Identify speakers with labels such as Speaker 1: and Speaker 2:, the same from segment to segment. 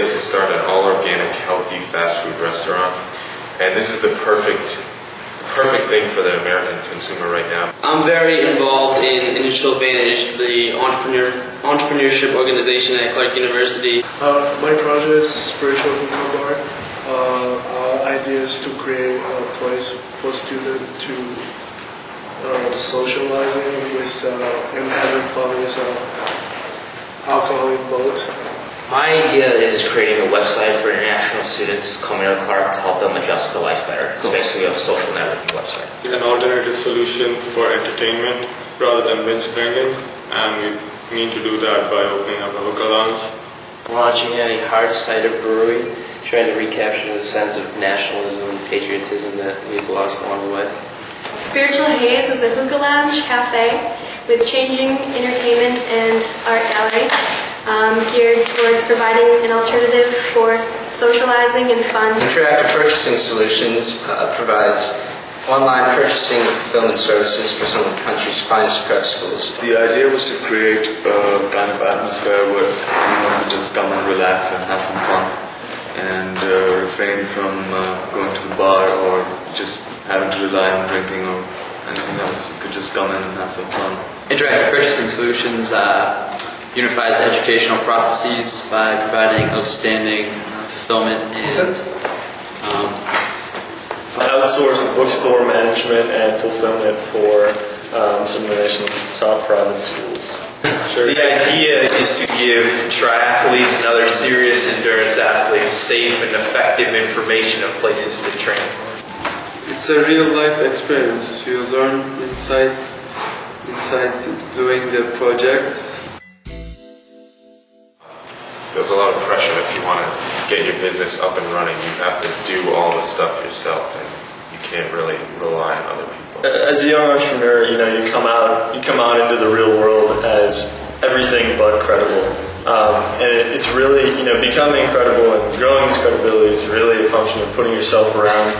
Speaker 1: place to start an all-organic, healthy fast food restaurant. And this is the perfect thing for the American consumer right now.
Speaker 2: I'm very involved in Initial Advantage, the entrepreneurship organization at Clark University.
Speaker 3: My project is spiritual hookah bar. Our idea is to create a place for students to socializing with and having fun with alcohol in both.
Speaker 4: My idea is creating a website for international students coming to Clark to help them adjust to life better. It's basically a social networking website.
Speaker 5: An alternative solution for entertainment rather than binge drinking, and we need to do that by opening up a hookah lounge.
Speaker 6: Launching a hard cider brewery, trying to recapture the sense of nationalism and patriotism that we've lost along the way.
Speaker 7: Spiritual Haze is a hookah lounge cafe with changing entertainment and art gallery, geared towards providing an alternative for socializing and fun.
Speaker 8: Interactive Purchasing Solutions provides online purchasing and fulfillment services for some of the country's finest prep schools.
Speaker 9: The idea was to create a kind of atmosphere where anyone could just come and relax and have some fun and refrain from going to the bar or just having to rely on drinking or anything else. You could just come in and have some fun.
Speaker 10: Interactive Purchasing Solutions unifies educational processes by providing outstanding fulfillment and
Speaker 5: Outsource bookstore management and fulfillment for some of the nation's top private schools.
Speaker 11: Sure. The idea is to give triathletes and other serious endurance athletes safe and effective information of places to train.
Speaker 9: It's a real life experience. You learn inside doing the projects.
Speaker 1: There's a lot of pressure if you want to get your business up and running. You have to do all the stuff yourself, and you can't really rely on other people.
Speaker 5: As a young entrepreneur, you come out into the real world as everything but credible, and it's really becoming credible and growing this credibility is really a function of putting yourself around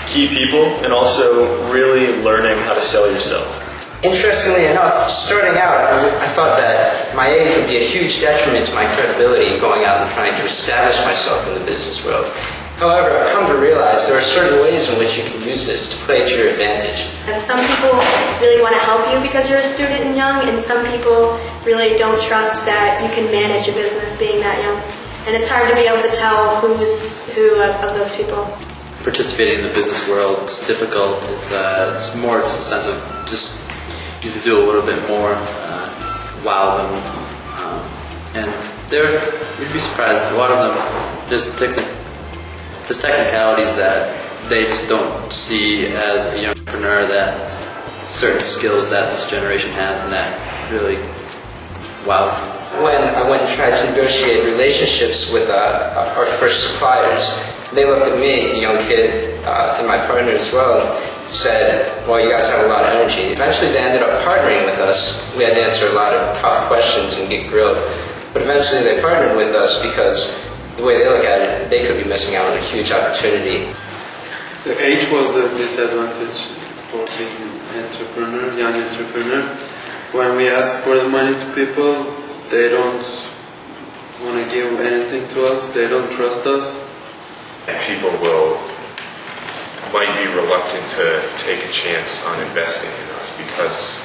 Speaker 5: key people and also really learning how to sell yourself.
Speaker 8: Interestingly enough, starting out, I thought that my age would be a huge detriment to my credibility in going out and trying to establish myself in the business world. However, I've come to realize there are certain ways in which you can use this to play to your advantage.
Speaker 7: Some people really want to help you because you're a student and young, and some people really don't trust that you can manage a business being that young. And it's hard to be able to tell who's who of those people.
Speaker 10: participating in the business world. It's difficult. It's more just a sense of just you need to do a little bit more, wow them, and you'd be surprised. A lot of them, there's technicalities that they just don't see as a young entrepreneur, that certain skills that this generation has, and that really wows them.
Speaker 8: When I went and tried to negotiate relationships with our first suppliers, they looked at me, a young kid, and my partner as well, and said, well, you guys have a lot of energy. Eventually they ended up partnering with us. We had to answer a lot of tough questions and get grilled. But eventually they partnered with us because the way they look at it, they could be missing out on a huge opportunity.
Speaker 9: The age was the disadvantage for being an entrepreneur, young entrepreneur. When we ask for the money to people, they don't want to give anything to us, they don't trust us.
Speaker 1: And people might be reluctant to take a chance on investing in us because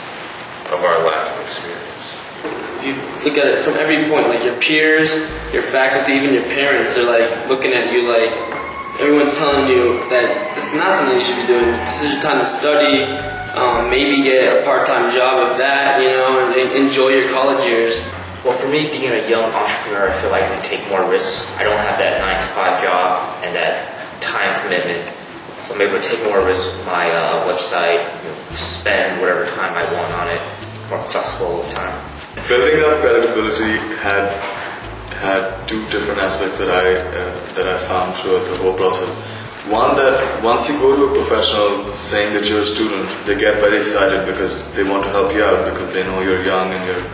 Speaker 1: of our lack of experience.
Speaker 2: If you look at it from every point, like your peers, your faculty, even your parents, they're like looking at you like everyone's telling you that it's not something you should be doing. This is your time to study, maybe get a part-time job of that, and enjoy your college years.
Speaker 4: Well, for me, being a young entrepreneur, I feel like I take more risks. I don't have that 9-to-5 job and that time commitment. So I'm able to take more risks with my website, spend whatever time I want on it, more flexible with time.
Speaker 9: Building up credibility had two different aspects that I found throughout the whole process. One, that once you go to a professional saying that you're a student, they get very excited because they want to help you out because they know you're young and you're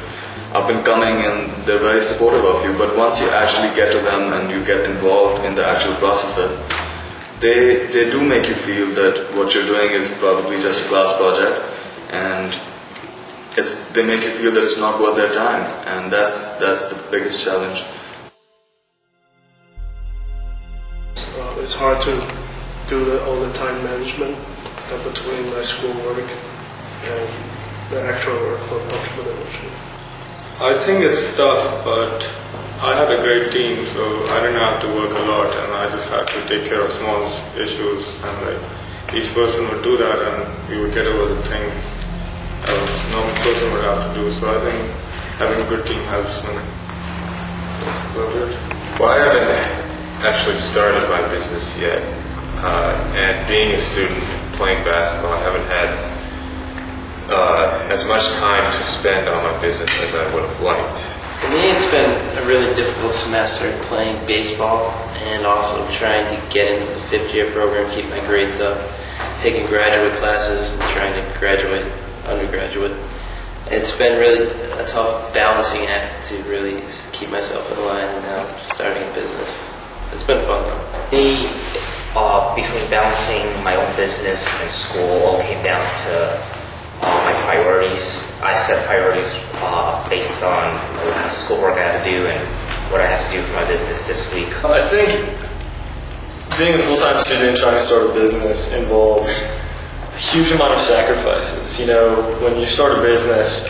Speaker 9: up and coming and they're very supportive of you. But once you actually get to them and you get involved in the actual processes, they do make you feel that what you're doing is probably just a class project, and they make you feel that it's not worth their time, and that's the biggest challenge.
Speaker 3: it's hard to do all the time management between my schoolwork and the actual work for entrepreneurship.
Speaker 12: I think it's tough, but I had a great team, so I didn't have to work a lot, and I just had to take care of small issues, and like each person would do that, and we would get over the things a normal person would have to do. So I think having a good team helps, and that's about it.
Speaker 1: Well, I haven't actually started my business yet, and being a student playing basketball, I haven't had as much time to spend on my business as I would have liked.
Speaker 6: For me, it's been a really difficult semester playing baseball and also trying to get into the fifth-year program, keep my grades up, taking graduate classes, and trying to graduate undergraduate. It's been really a tough balancing act to really keep myself in line, and now starting a business. It's been fun though.
Speaker 4: Me, between balancing my own business and school, all came down to my priorities. I set priorities based on what kind of schoolwork I have to do and what I have to do for my business this week.
Speaker 5: I think being a full-time student trying to start a business involves a huge amount of sacrifices. You know, when you start a business,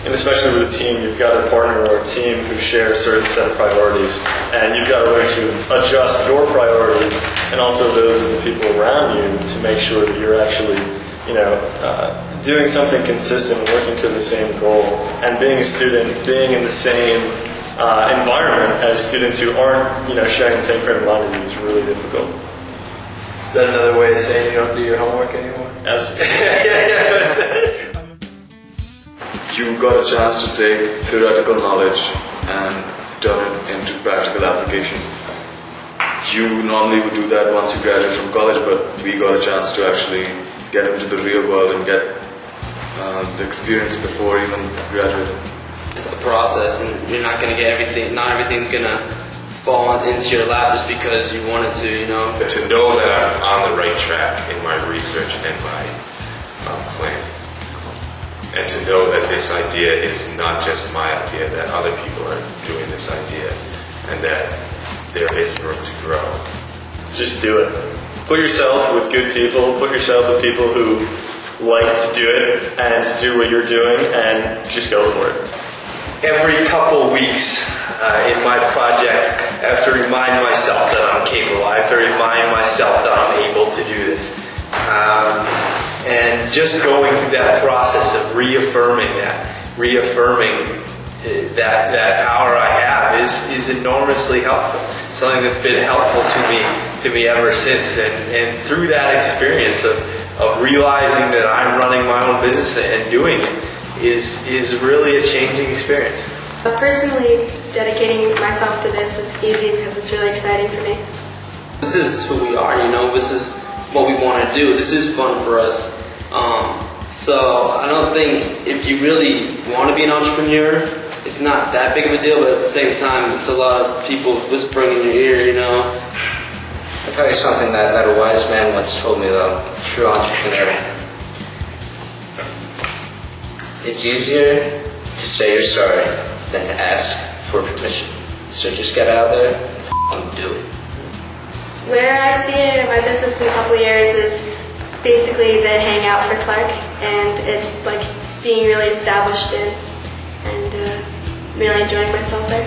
Speaker 5: and especially with a team, you've got a partner or a team who share a certain set of priorities, and you've got to learn to adjust your priorities and also those of the people around you to make sure that you're actually, doing something consistent and working to the same goal. And being a student, being in the same environment as students who aren't, sharing the same frame of mind as you is really difficult.
Speaker 11: Is that another way of saying you don't do your homework anymore?
Speaker 5: Absolutely.
Speaker 9: You got a chance to take theoretical knowledge and turn it into practical application. You normally would do that once you graduate from college, but we got a chance to actually get into the real world and get the experience before even graduating.
Speaker 2: It's a process, and you're not going to get everything. Not everything's going to fall into your lap just because you wanted to,
Speaker 1: To know that I'm on the right track in my research and my plan. And to know that this idea is not just my idea, that other people are doing this idea, and that there is room to grow.
Speaker 5: Just do it. Put yourself with good people, put yourself with people who like to do it and to do what you're doing, and just go for it.
Speaker 11: Every couple weeks in my project, I have to remind myself that I'm capable. I have to remind myself that I'm able to do this. And just going through that process of reaffirming that power I have is enormously helpful. Something that's been helpful to me ever since. And through that experience of realizing that I'm running my own business and doing it is really a changing experience.
Speaker 7: Personally, dedicating myself to this is easy because it's really exciting for me.
Speaker 2: This is who we are, this is what we want to do. This is fun for us. So I don't think if you really want to be an entrepreneur, it's not that big of a deal, but at the same time, it's a lot of people whispering in your ear,
Speaker 8: I'll tell you something that a wise man once told me, though. True entrepreneur. It's easier to say you're sorry than to ask for permission. So just get out there and do it.
Speaker 7: Where I see it in my business in a couple of years is basically the hangout for Clark and it being really established in and really enjoying myself there.